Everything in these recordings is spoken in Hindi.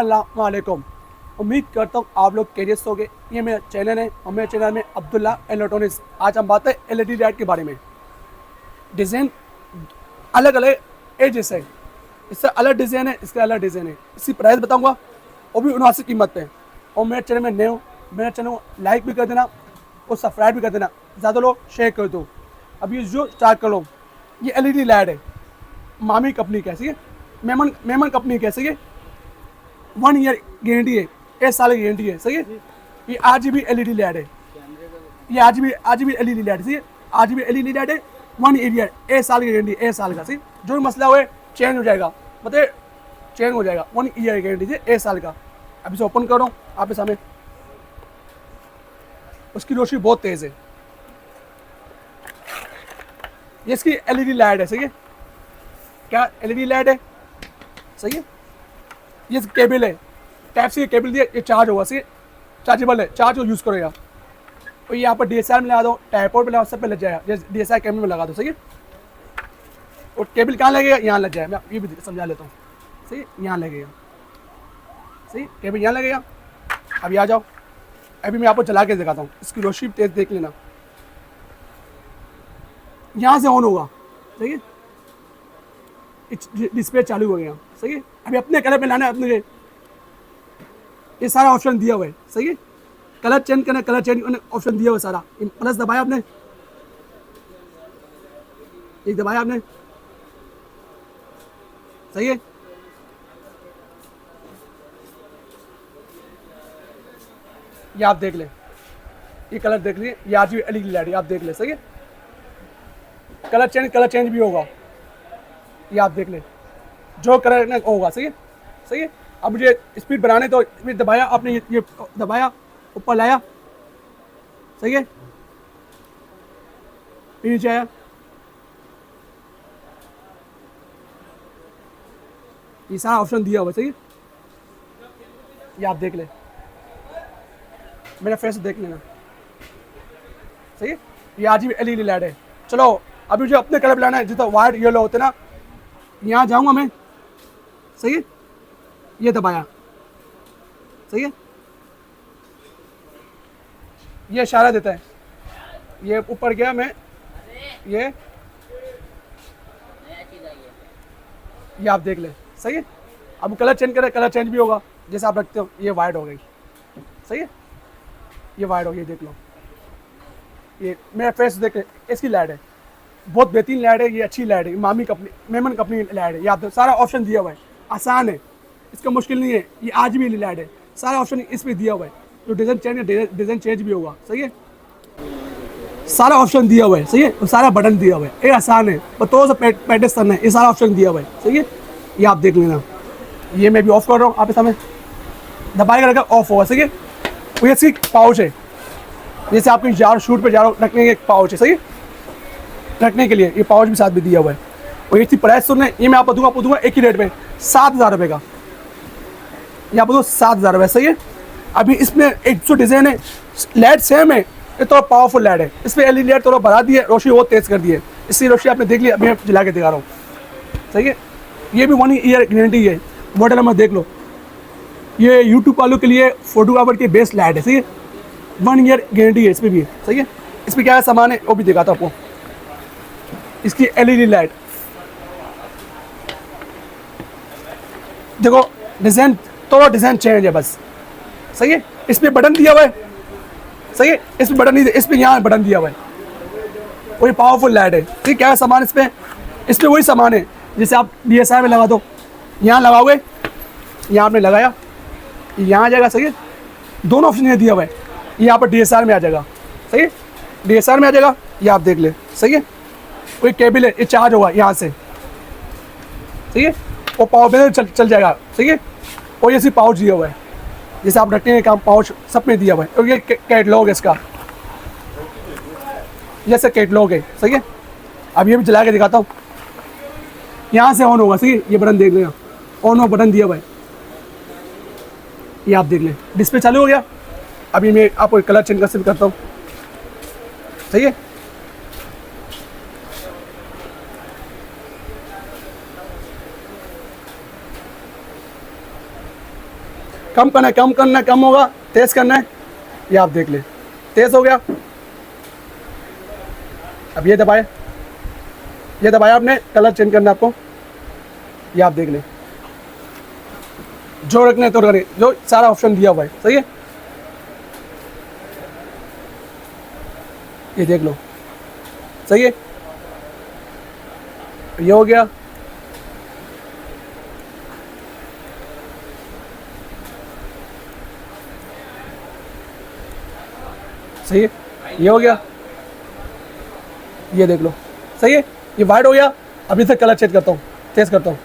अस्सलाम वालेकुम। उम्मीद करता हूँ आप लोग खैरियत से होंगे। ये मेरा चैनल है और मेरे चैनल में अब्दुल्ला इलेक्ट्रॉनिक्स। आज हम बात है एलईडी लाइट के बारे में। डिज़ाइन अलग अलग एजेस है, इससे अलग डिज़ाइन है, इसका अलग डिज़ाइन है। इसकी प्राइस बताऊँगा वो भी मुनासिब कीमत पे। और मेरे चैनल में नए हो, मेरे चैनल को लाइक भी कर देना और सब्सक्राइब भी कर देना, ज़्यादा लोग शेयर कर दो। अब ये जो स्टार्ट कर लो, ये एलईडी लाइट है, मामी कंपनी कैसी है, मेमन कंपनी कैसी है। 1 ईयर गारंटी है, 1 साल की गारंटी है, सही है। ये RGB LED लाइट है, ये RGB LED लाइट, सही है। RGB LED लाइट है, 1 ईयर, 1 साल की गारंटी, 1 साल का, सही। जो भी मसला हुए चेंज हो जाएगा, मतलब चेंज हो जाएगा। 1 ईयर गारंटी है, 1 साल का। अभी से ओपन कर रहा हूँ आपके सामने। उसकी रोशनी बहुत तेज़ है। ये इसकी LED लाइट है, सही है। क्या LED लाइट है, सही है। ये केबल है, टाइप सी केबल दिया, ये चार्ज होगा, सही, चार्जेबल है, चार्ज को यूज़ करो यार। और ये यहाँ पर DSLR में लगा दो, टाइपोड पे लगा, सब पे लग जाएगा। जैसे DSLR कैमरे में लगा दो, सही है। और केबल कहाँ लगेगा, यहाँ लग जाएगा। मैं ये भी समझा लेता हूँ, सही, यहाँ लगेगा, सही, केबल यहाँ लगेगा। अभी आ जाओ, अभी मैं आपको चला के दिखाता हूँ। इसकी रोशनी तेज देख लेना, यहाँ से ऑन होगा, सही है। डिस्प्ले चालू हो गया, सही है। अभी अपने कलर पे लाना है, अपने ये सारा ऑप्शन दिया हुआ है, सही है। कलर चेंज करना, कलर चेंज करना ऑप्शन दिया हुआ है सारा। प्लस दबाया आपने, एक दबाया आपने, सही है। ये आप देख ले, ये कलर देख लिए, ये RGB LED लाइट, आप देख ले, सही है। कलर चेंज भी होगा, ये आप देख ले, जो कलर होगा, सही है, सही है। अब मुझे स्पीड बनाने तो स्पीड दबाया आपने, ये दबाया, ऊपर लाया, सही है। फिर नीचे आया, ये सारा ऑप्शन दिया हुआ, सही है। ये आप देख ले, मेरा फेस देख लेना, सही है। ये RGB LED लाइट है। चलो अभी मुझे अपने कलर लाना है, जितना वाइट येलो होते ना, यहाँ जाऊँगा मैं, सही है। ये दबाया, सही है। ये इशारा देता है, ये ऊपर गया मैं, ये आप देख ले, सही है। अब कलर चेंज करें, कलर चेंज भी होगा, जैसे आप रखते हो। ये वाइट हो गई, सही है, ये वाइट हो गई, देख लो। ये मेरा फेस देख ले, इसकी लाइट है, बहुत बेहतरीन लाइट है। ये अच्छी लाइट है, मामी कंपनी, मेमन कंपनी लाइट है। याद सारा ऑप्शन दिया हुआ है, आसान है, इसका मुश्किल नहीं है। ये RGB लाइट है, सारा ऑप्शन इस पर दिया हुआ है। जो डिज़ाइन चेंज भी होगा, सही है। सारा ऑप्शन दिया हुआ है, सही है। और सारा बटन दिया हुआ है, ये आसान है, पर तो पैटेस करना है। ये सारा ऑप्शन दिया हुआ है, सही है। ये आप देख लेना। ये मैं भी ऑफ कर रहा हूँ आपके सामने, दबाएगा लगा ऑफ होगा, सही है। और ये इसकी पाउच है, जैसे आप कहीं जा रहे, शूट पर जा रहे हो, रखने के एक पाउच है, सही है, रखने के लिए। ये पाउच भी साथ में दिया हुआ है। और इसकी प्राइस सुनना, ये मैं आपको दूंगा एक ही रेट में, 7,000 रुपये का। ये आपको 7,000 रुपये, सही है। अभी इसमें एक जो डिज़ाइन है, लाइट सेम है, ये थोड़ा पावरफुल लाइट है। इस पर LED लाइट थोड़ा बढ़ा दी है, रोशनी बहुत तेज़ कर दी है। इसकी रोशनी आपने देख ली, अभी मैं जला के दिखा रहा हूँ, सही है। ये भी 1 ईयर गारंटी है। मॉडल नंबर देख लो, ये यूट्यूब वालों के लिए फोटोग्राफर की बेस्ट लाइट है, सही है। 1 ईयर गारंटी है इस पर भी, सही है। इस पर क्या है सामान है वो भी दिखाता हूँ आपको। इसकी LED लाइट देखो, डिज़ाइन थोड़ा डिज़ाइन चेंज है बस, सही है। इस पर बटन दिया हुआ है, सही है। इस पर बटन नहीं, इस पर यहाँ बटन दिया हुआ है। वही पावरफुल लाइट है, ठीक। क्या है सामान इस पर वही सामान है, जैसे आप DSLR में लगा दो, यहाँ लगाओगे, यहाँ आपने लगाया, यहाँ आ जाएगा, सही है। दोनों ऑप्शन ये दिया हुआ है। यहाँ पर DSLR में आ जाएगा, सही है, DSLR में आ जाएगा। ये आप देख ले, सही है। कोई केबल है, ये चार्ज होगा यहाँ से, सही है। और पावर बैंक चल जाएगा, सही है। और ये सिर्फ पाउच दिया हुआ है, जैसे आप रखने के काम पाउच सब में दिया हुआ है। और ये कैटलॉग है इसका, जैसे कैटलॉग है, सही है। अब ये भी जला के दिखाता हूँ। यहाँ से ऑन होगा, सही है। ये बटन देख लेना, ऑन ऑफ बटन दिया हुआ है, ये आप देख लें। डिस्प्ले चालू हो गया। अभी मैं आपको कलर चेंज करता हूँ, सही है। कम करना है, कम करना है, कम होगा, तेज़ करना है, ये आप देख ले, तेज़ हो गया। अब ये दबाए आपने, कलर चेंज करना है आपको, ये आप देख ले, जो रखना है तो रखने, जो सारा ऑप्शन दिया हुआ है, सही है। ये देख लो, सही है, ये हो गया। सही है, ये हो गया, ये देख लो, सही है, ये वाइड हो गया। अभी से कलर चेंज करता हूँ, तेज करता हूँ,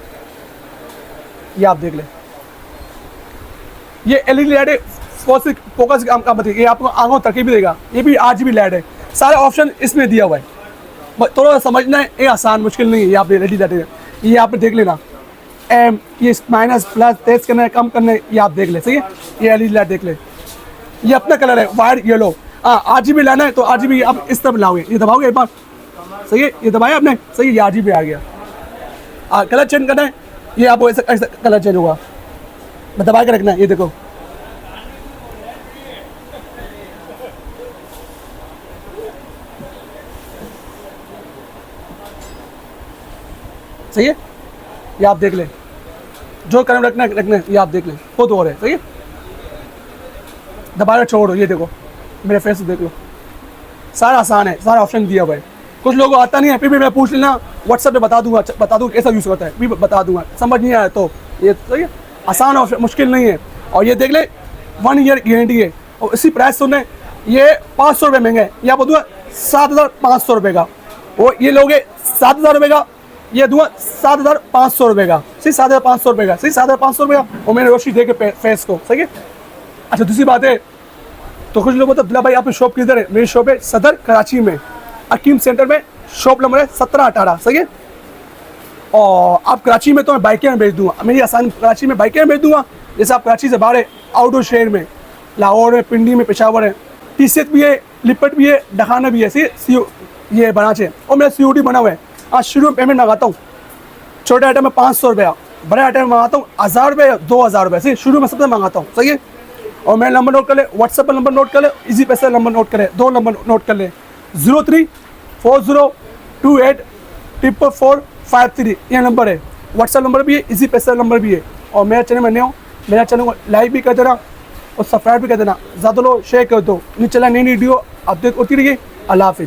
ये आप देख ले, ये एलईडी लाइट है, फोकस काम बताइए, ये आपको आंखों तरकीब भी देगा, ये भी RGB लाइट है, सारे ऑप्शन इसमें दिया हुआ है, थोड़ा समझना है, ये आसान मुश्किल नहीं है। ये आप एलईडी लाइट है, ये आप देख लेना, ये माइनस प्लस तेज करना है, कम करना है, ये आप देख ले, सही है। ये एलईडी लाइट देख ले, ये अपना कलर है वाइट येलो। RGB लाना है तो RGB आप इस तरफ लाओगे, ये दबाओगे एक बार, सही है, ये दबाया आपने, सही है, ये RGB आ गया। कलर चेंज करना है, ये आपको ऐसा कलर चेंज होगा, दबा के रखना है, ये देखो, सही है, ये आप देख ले, जो कलर रखना है, ये आप देख ले, खुद हो रहे, सही है। दबा के छोड़ो, ये देखो, मेरे फेस देख लो, सारा आसान है, सारा ऑप्शन दिया हुआ है। कुछ लोगों को आता नहीं है, फिर भी मैं पूछ लेना, व्हाट्सएप पे बता दूंगा कैसा यूज़ करता है, भी बता दूंगा, समझ नहीं आया तो ये सही है, आसान ऑप्शन, मुश्किल नहीं है। और ये देख ले, 1 ईयर गारंटी है, और इसी प्राइस सुनने, ये 500 रुपये महंगा है, या बोल दूँगा 7,500 रुपये का, और ये लोगे 7,000 रुपये का, ये दूँगा 7,500 रुपये का, सिर्फ 7,500 रुपये का, सिर्फ 7,500 रुपये का, और मैंने रोशनी दे के फेस को, सही है। अच्छा, दूसरी बात है, तो कुछ लोग बोलते हैं भाई आपकी शॉप किधर है? मेरी शॉप है सदर कराची में, अकीम सेंटर में, शॉप नंबर है 1718, सही है। और आप कराची में तो मैं बाइकें में भेज दूंगा, मेरी आसान कराची में बाइकें में भेज दूंगा। जैसे आप कराची से बाहर है, आउटडोर शहर में, लाहौर है, पिंडी में, पेशावर है, TCH भी है, लिपट भी है, डखाना भी है, सही, ये बनाचे, और मेरा COD बना हुआ है। आज शुरू में पेमेंट मंगाता हूँ, छोटे आइटम में 500 रुपया, बड़े आइटम में मंगाता हूँ 1000 रुपये, 2000 रुपये, सही, शुरू में सबसे मंगाता हूँ, सही है। और मेरा नंबर नोट कर ले, व्हाट्सएप पर नंबर नोट कर ले, इजी पैसा नंबर नोट कर ले, 2 नंबर नोट कर ले, 0340284453, ये नंबर है, व्हाट्सएप नंबर भी है, इजी पैसा नंबर भी है। और मेरा चैनल में नए हो, मेरा चैनल को लाइक भी कर देना और सब्सक्राइब भी कर देना, ज़्यादा लोग शेयर कर दो, नहीं चला नई वीडियो अपडेट होती रहिए। अल्लाह हाफिज़।